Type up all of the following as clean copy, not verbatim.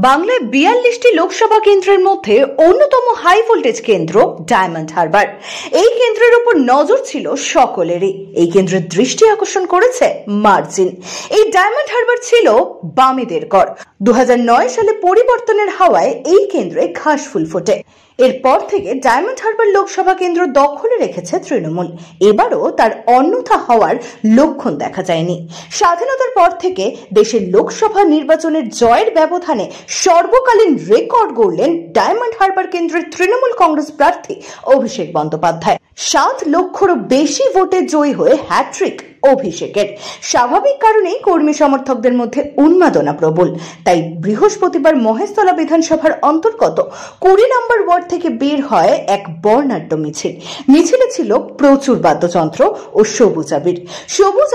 বাংলায় 42টি লোকসভা কেন্দ্রের মধ্যে অন্যতম হাই ভোল্টেজ কেন্দ্র ডায়মন্ড হারবার। এই কেন্দ্রের উপর নজর ছিল সকলেরই। এই কেন্দ্রের দৃষ্টি আকর্ষণ করেছে মার্জিন। এই ডায়মন্ড হারবার ছিল বামেদের গড়। 2009 সালে পরিবর্তনের হাওয়ায় এই কেন্দ্রে ঘাস ফুল ফোটে। এরপর থেকে ডায়মন্ড হারবার লোকসভা কেন্দ্র দখলে রেখেছে তৃণমূল। এবারও তার অন্যথা হওয়ার লক্ষণ দেখা যায়নি। স্বাধীনতার পর থেকে দেশের লোকসভা নির্বাচনের জয়ের ব্যবধানে সর্বকালীন রেকর্ড গড়লেন ডায়মন্ড হারবার কেন্দ্রের তৃণমূল কংগ্রেস প্রার্থী অভিষেক বন্দ্যোপাধ্যায়। 7 লক্ষেরও বেশি ভোটে জয়ী হয়ে হ্যাট্রিক অভিষেকের। স্বাভাবিক কারণেই কর্মী সমর্থকদের মধ্যে উন্মাদনা প্রবল। তাই বৃহস্পতিবার মহেশতলা বিধানসভার অন্তর্গত 20 নম্বর ওয়ার্ড থেকে বের হয় এক বর্ণাঢ্য মিছিল। মিছিলে ছিল প্রচুর বাদ্যযন্ত্র ও সবুজ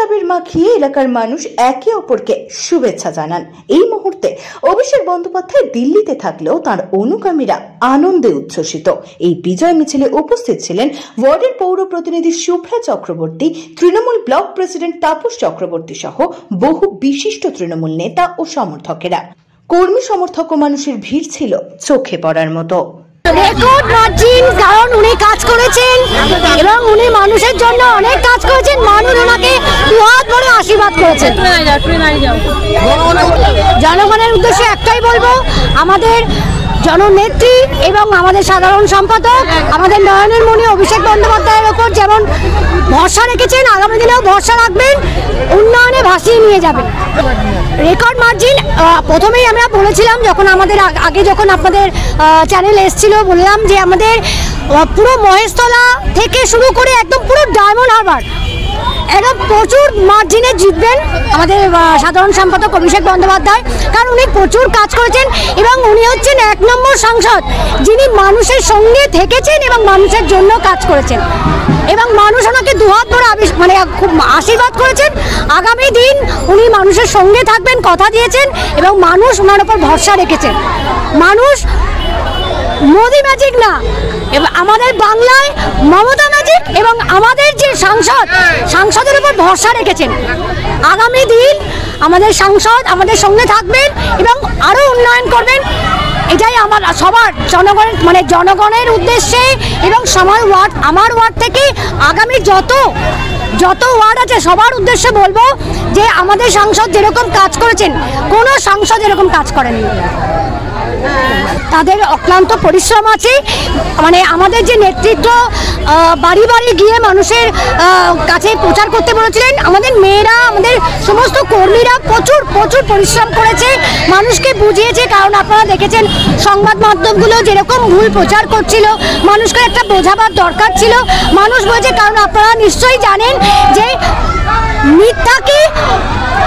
আবির মাখিয়ে এলাকার মানুষ একে অপরকে শুভেচ্ছা জানান। এই মুহূর্তে অভিষেক বন্দ্যোপাধ্যায় দিল্লিতে থাকলেও তার অনুগামীরা আনন্দে উচ্ছ্বসিত। এই বিজয় মিছিলে উপস্থিত ছিলেন ওয়ার্ডের পৌর প্রতিনিধি শুভ্রা চক্রবর্তী, তৃণমূল ব্লক প্রেসিডেন্ট তাপস চক্রবর্তী সহ বহু বিশিষ্ট তৃণমূল নেতা ও সমর্থকেরা। কর্মী সমর্থক ও মানুষের ভিড় ছিল চোখে পড়ার মতো। রেকর্ড মার্জিন, কারণ উনি কাজ করেছেন এবং উনি মানুষের জন্য অনেক কাজ করেছেন। মানুষ ওনাকে দুহাত ভরে আশীর্বাদ করেছেন। জনগণের উদ্দেশ্যে একটাই বলবো, আমাদের জননেত্রী এবং আমাদের সাধারণ সম্পাদক আমাদের নয়নের মণি অভিষেক বন্দ্যোপাধ্যায়ের ওপর যেমন ভরসা রেখেছেন, আগামী দিনেও ভরসা রাখবেন, উন্নয়নে ভাসিয়ে নিয়ে যাবেন। রেকর্ড মার্জিন প্রথমেই আমরা বলেছিলাম, যখন আমাদের আগে যখন আপনাদের চ্যানেলে এসেছিল, বললাম যে আমাদের পুরো মহেশতলা থেকে শুরু করে একদম পুরো ডায়মন্ড হারবার একদম প্রচুর মার্জিনে জিতবেন আমাদের সাধারণ সম্পাদক অভিষেক বন্দ্যোপাধ্যায়। কারণ উনি প্রচুর কাজ করেছেন এবং উনি হচ্ছেন 1 নম্বর সাংসদ, যিনি মানুষের সঙ্গে থেকেছেন এবং মানুষের জন্য কাজ করেছেন এবং মানুষ ওনাকে দুহাত ভরে খুব আশীর্বাদ করেছেন। আগামী দিন উনি মানুষের সঙ্গে থাকবেন কথা দিয়েছেন এবং মানুষ ওনার উপর ভরসা রেখেছেন। মানুষ মোদি ম্যাজিক না, আমাদের বাংলায় মমতা ম্যাজিক এবং আমাদের যে সাংসদের উপর ভরসা রেখেছেন। আগামী দিন আমাদের সাংসদ আমাদের সঙ্গে থাকবেন এবং আরো উন্নয়ন করবেন। এটাই আমার সবার জনগণের উদ্দেশ্যে এবং আমার ওয়ার্ড থেকে আগামী যত ওয়ার্ড আছে সবার উদ্দেশ্যে বলবো যে আমাদের সাংসদ যেরকম কাজ করেছেন, কোনো সাংসদ এরকম কাজ করেননি। তাদের অক্লান্ত পরিশ্রম আছে। আমাদের যে নেতৃত্ব বাড়ি বাড়ি গিয়ে মানুষের কাছে প্রচার করতে বলেছিলেন, আমাদের মেয়েরা, আমাদের সমস্ত কর্মীরা প্রচুর পরিশ্রম করেছে, মানুষকে বুঝিয়েছে। কারণ আপনারা দেখেছেন সংবাদ মাধ্যমগুলো যেরকম ভুল প্রচার করছিল, মানুষকে একটা বোঝাবার দরকার ছিল। মানুষ বলছে, কারণ আপনারা নিশ্চয়ই জানেন যে মিথ্যাকে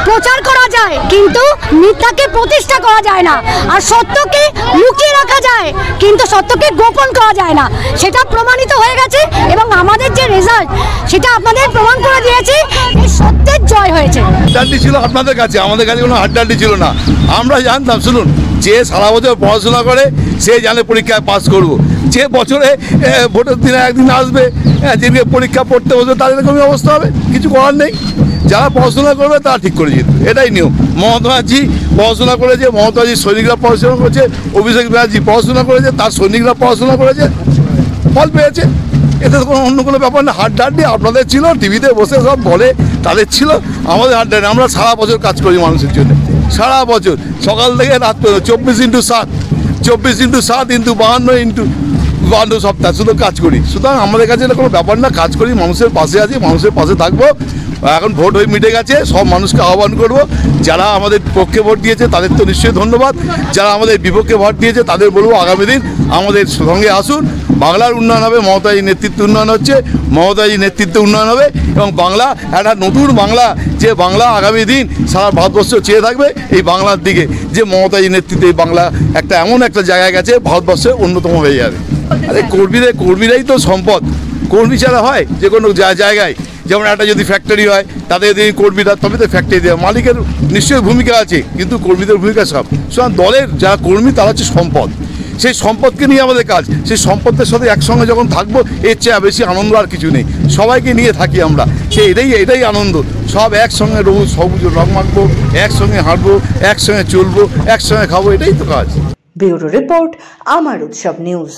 প্রচার করা যায় কিন্তু মিথ্যাকে প্রতিষ্ঠা করা যায় না, আর সত্যকে লুকিয়ে রাখা যায় কিন্তু সত্যকে গোপন করা যায় না। সেটা প্রমাণিত হয়ে গেছে এবং আমাদের যে রেজাল্ট সেটা আপনাদের প্রমাণ করে দিয়েছে যে সত্যের জয় হয়েছে। হাড্ডাহাড্ডি ছিল আপনাদের কাছে, আমাদের কাছে কোনো হাড্ডাহাড্ডি ছিল না। আমরা জানতাম, শুনুন, যে সারা বছর পড়াশোনা করে সে জানে পরীক্ষায় পাস করব। যে বছরে ভোটের দিনে একদিন আসবে, যেদিকে পরীক্ষা পড়তে বসবে তাদের এরকমই অবস্থা হবে, কিছু করার নেই। যারা পড়াশোনা করবে তারা ঠিক করে জিতবে, এটাই নিয়ম। মমতা ব্যানার্জি পড়াশোনা করেছে, মমতা ব্যানার্জির সৈনিকরা পড়াশোনা করেছে, অভিষেক ব্যানার্জি পড়াশোনা করেছে, তার সৈনিকরা পড়াশোনা করেছে, ফল পেয়েছে। এতে কোনো অন্য কোনো ব্যাপার না। হাড্ডাহাড্ডি আপনাদের ছিল, টিভিতে বসে সব বলে, তাদের ছিল, আমাদের হাড্ডাহাড্ডি। আমরা সারা বছর কাজ করি মানুষের জন্য, সারা বছর সকাল থেকে রাত পর্যন্ত 24x7 ইন্টু 52 সপ্তাহ শুধু কাজ করি। সুতরাং আমাদের কাছে এটা কোনো ব্যাপার না, কাজ করি, মানুষের পাশে আছি, মানুষের পাশে থাকবো। এখন ভোট হয়ে মিটে গেছে, সব মানুষকে আহ্বান করব, যারা আমাদের পক্ষে ভোট দিয়েছে তাদের তো নিশ্চয়ই ধন্যবাদ, যারা আমাদের বিপক্ষে ভোট দিয়েছে তাদের বলবো আগামী দিন আমাদের সঙ্গে আসুন। বাংলার উন্নয়ন হবে, মমতাজির নেতৃত্বে উন্নয়ন হচ্ছে, মমতাজির নেতৃত্বে উন্নয়ন হবে এবং বাংলা একটা নতুন বাংলা, যে বাংলা আগামী দিন সারা ভারতবর্ষ চেয়ে থাকবে এই বাংলার দিকে, যে মমতাজির নেতৃত্বে এই বাংলা একটা এমন একটা জায়গায় গেছে ভারতবর্ষের অন্যতম হয়ে যাবে। আরে কর্মীরাই তো সম্পদ, কর্মী ছাড়া হয় যে কোনো জায়গায়। যেমন একটা যদি ফ্যাক্টরি হয়, তাদের যদি কর্মীরা, তবে তো ফ্যাক্টরি দেওয়া, মালিকের নিশ্চয়ই ভূমিকা আছে কিন্তু কর্মীদের ভূমিকা সব। সুতরাং দলের যারা কর্মী তারা হচ্ছে সম্পদ। সেই সম্পদকে নিয়ে আমাদের কাজ। সেই সম্পদের সাথে একসঙ্গে যখন থাকবো, এর চেয়ে বেশি আনন্দ আর কিছু নেই। সবাইকে নিয়ে থাকি আমরা, এটাই আনন্দ। সব একসঙ্গে সবুজ রং মাখবো, একসঙ্গে হাঁটবো, একসঙ্গে চলবো, একসঙ্গে খাবো, এটাই তো কাজ। ব্যুরো রিপোর্ট, আমার উৎসব নিউজ।